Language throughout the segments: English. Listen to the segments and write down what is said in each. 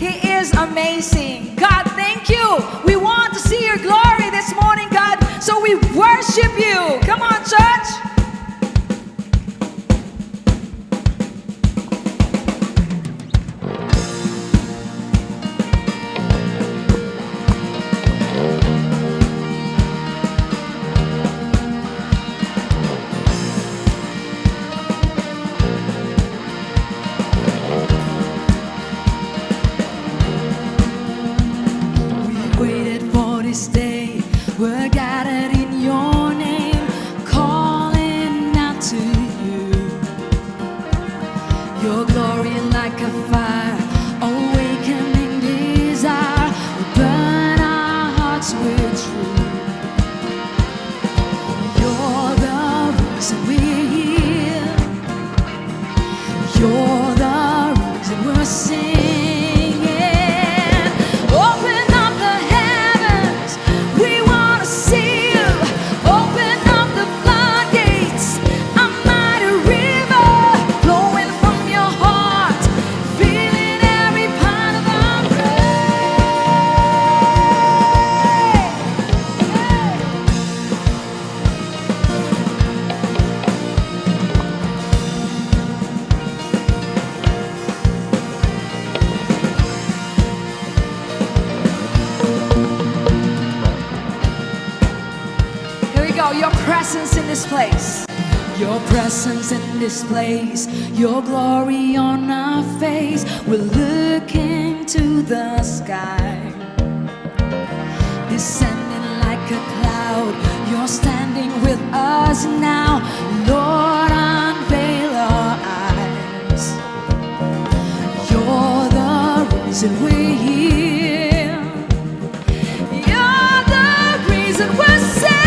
He is amazing. God, thank you. We want to see your glory this morning, God, so we worship you. Come on, church. This day we're gathered in your name, calling out to you. Your glory like a fire, awakening desire, will burn our hearts with truth. You're the reason we're here. You're the reason we're singing. Your presence in this place. Your presence in this place. Your glory on our face. We're looking to the sky, descending like a cloud. You're standing with us now. Lord, unveil our eyes. You're the reason we're here. You're the reason we're saved.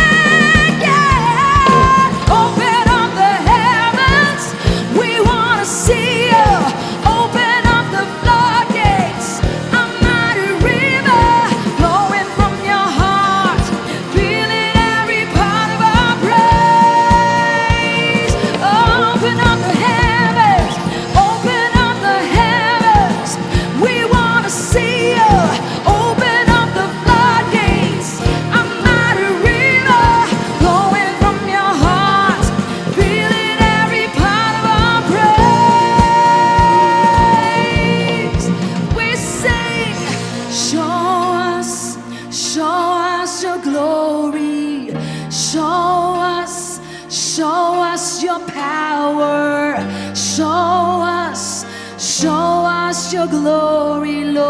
Your glory, Lord.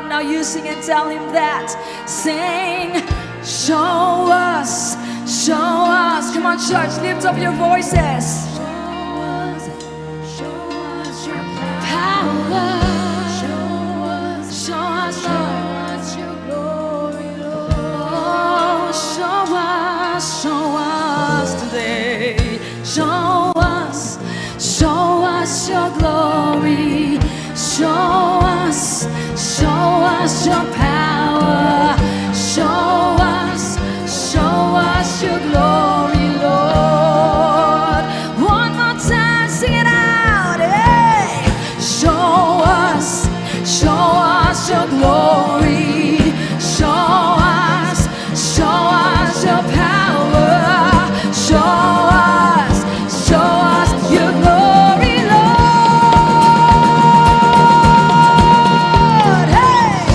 Now you sing and tell him that. Sing, show us, show us. Come on, church, lift up your voices. Show us your power. Show us your glory, Lord. Show us today. Show us your glory. Show us your power. Show us your glory, Lord. One more time, sing it out. Hey. Show us your glory. Show us your power. Show us your glory, Lord. Hey.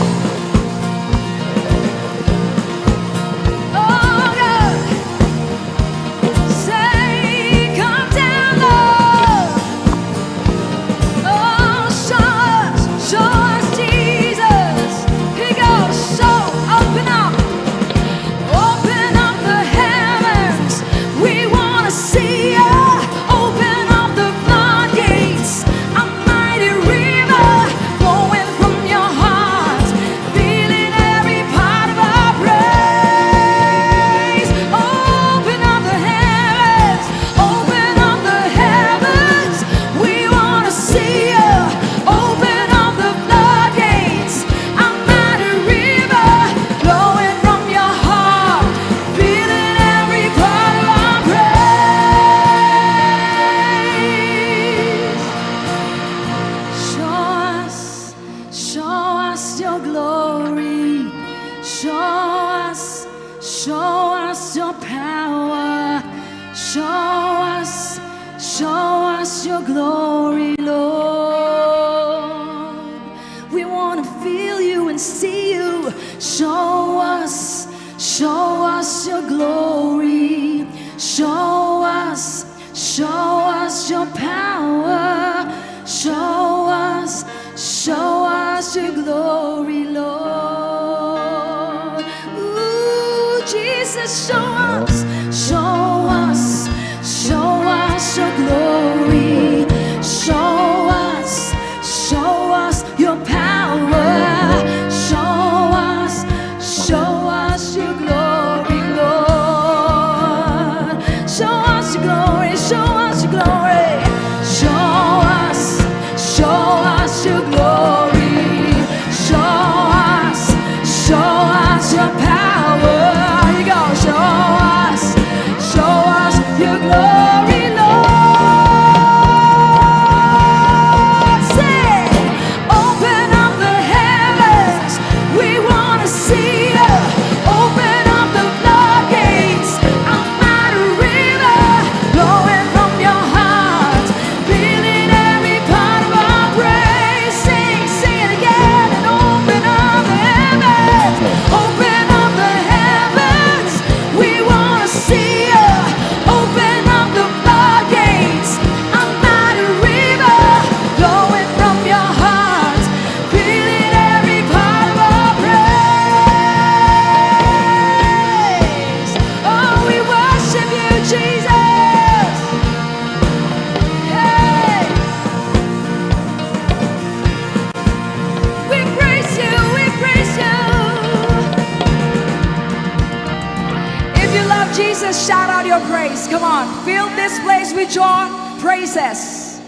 love Jesus, shout out your praise. Come on, fill this place with your praises.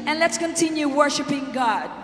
And let's continue worshiping God.